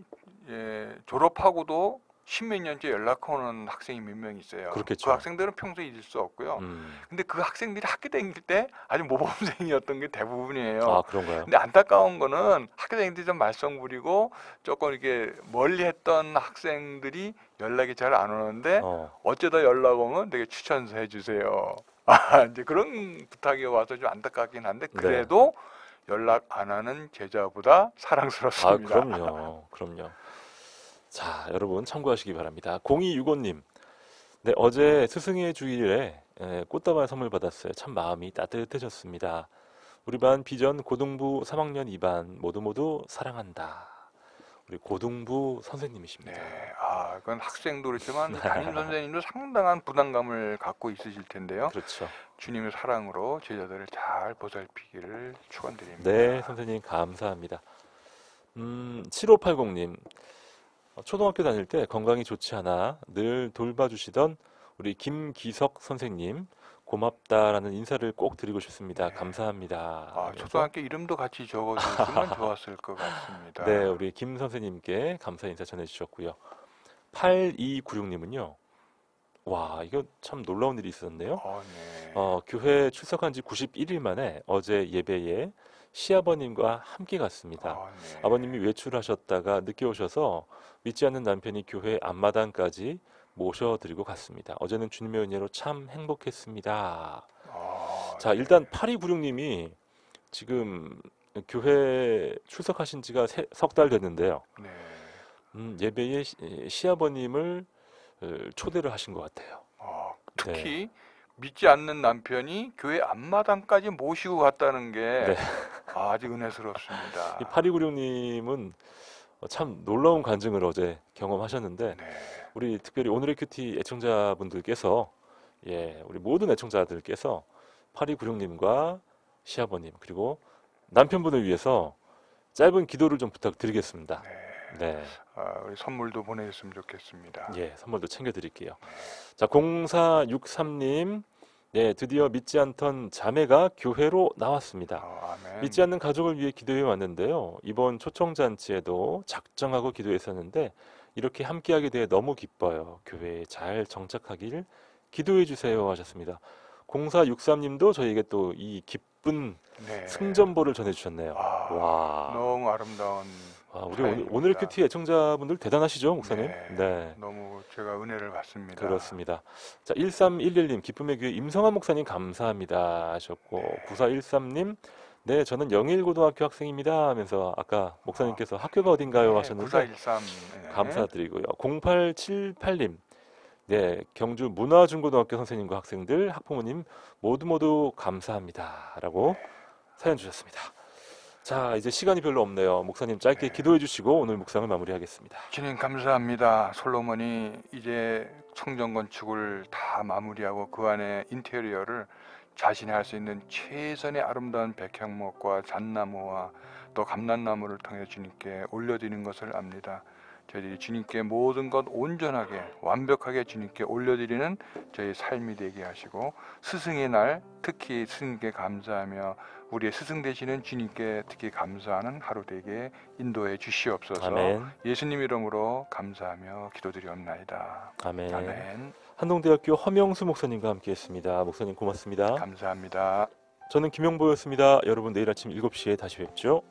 졸업하고도 십몇 년째 연락 오는 학생이 몇 명 있어요. 그렇겠죠. 그 학생들은 평소에 잊을 수 없고요. 근데 그 학생들이 학교 다닐 때 아주 모범생이었던 게 대부분이에요. 아, 그런가요? 근데 안타까운 거는 학교 다닐 때 좀 말썽 부리고 조금 이렇게 멀리 했던 학생들이 연락이 잘 안 오는데 어쩌다 연락 오면 되게 추천서 해주세요. 이제 그런 부탁이 와서 좀 안타깝긴 한데, 그래도 연락 안 하는 제자보다 사랑스럽습니다. 그럼요. 자, 여러분 참고하시기 바랍니다. 0265님, 네, 어제 스승의 주일에 꽃다발 선물 받았어요. 참 마음이 따뜻해졌습니다. 우리 반 비전 고등부 3학년 2반 모두 사랑한다. 우리 고등부 선생님이십니다. 네, 그건 학생도 그렇지만 담임 선생님도 상당한 부담감을 갖고 있으실 텐데요. 그렇죠. 주님의 사랑으로 제자들을 잘 보살피기를 축원드립니다. 네, 선생님 감사합니다. 7580님, 초등학교 다닐 때 건강이 좋지 않아 늘 돌봐주시던 우리 김기석 선생님 고맙다라는 인사를 꼭 드리고 싶습니다. 감사합니다. 초등학교 이름도 같이 적어주시면 좋았을 것 같습니다. 네, 우리 김 선생님께 감사 인사 전해주셨고요. 8296님은요. 와, 이거 참 놀라운 일이 있었네요. 네. 교회 출석한 지 91일 만에 어제 예배에 시아버님과 함께 갔습니다. 네. 아버님이 외출하셨다가 늦게 오셔서 믿지 않는 남편이 교회 앞마당까지 모셔드리고 갔습니다. 어제는 주님의 은혜로 참 행복했습니다. 자, 일단 8296님이 지금 교회 출석하신 지가 석 달 됐는데요. 네. 예배에 시아버님을 초대를 하신 것 같아요. 특히 믿지 않는 남편이 교회 앞마당까지 모시고 갔다는 게 아주 은혜스럽습니다. 이 8296님은 참 놀라운 간증을 어제 경험하셨는데, 우리 특별히 오늘의 큐티 애청자분들께서, 우리 모든 애청자들께서 8296님과 시아버님 그리고 남편분을 위해서 짧은 기도를 좀 부탁드리겠습니다. 네. 우리 선물도 보내줬으면 좋겠습니다. 선물도 챙겨드릴게요. 자, 0463님, 네, 드디어 믿지 않던 자매가 교회로 나왔습니다. 아멘. 믿지 않는 가족을 위해 기도해 왔는데요. 이번 초청잔치에도 작정하고 기도했었는데 이렇게 함께하게 돼 너무 기뻐요. 교회에 잘 정착하길 기도해 주세요 하셨습니다. 0463님도 저희에게 또 이 기쁜 승전보를 전해주셨네요. 와, 너무 아름다운. 우리 오늘 큐티 애청자분들 대단하시죠, 목사님? 네. 너무 제가 은혜를 받습니다. 그렇습니다. 자, 1311님, 기쁨의 교회 임성환 목사님 감사합니다 하셨고, 9413님, 네, 저는 영일고등학교 학생입니다 하면서 아까 목사님께서 학교가 어딘가요 하셨는데 9413 감사드리고요. 0878님, 네, 경주 문화중고등학교 선생님과 학생들, 학부모님 모두 감사합니다 라고 사연 주셨습니다. 자, 이제 시간이 별로 없네요. 목사님 짧게 기도해 주시고 오늘 묵상을 마무리하겠습니다. 주님 감사합니다. 솔로몬이 이제 성전 건축을 다 마무리하고 그 안에 인테리어를 자신이 할 수 있는 최선의 아름다운 백향목과 잣나무와 또 감람나무를 통해 주님께 올려드리는 것을 압니다. 저희들이 주님께 모든 것 온전하게 완벽하게 주님께 올려드리는 저희 삶이 되게 하시고, 스승의 날 특히 스승께 감사하며 우리의 스승 되시는 주님께 특히 감사하는 하루 되게 인도해 주시옵소서. 아멘. 예수님 이름으로 감사하며 기도드리옵나이다. 아멘. 아멘. 한동대학교 허명수 목사님과 함께했습니다. 목사님 고맙습니다. 감사합니다. 저는 김용보였습니다. 여러분 내일 아침 7시에 다시 뵙죠.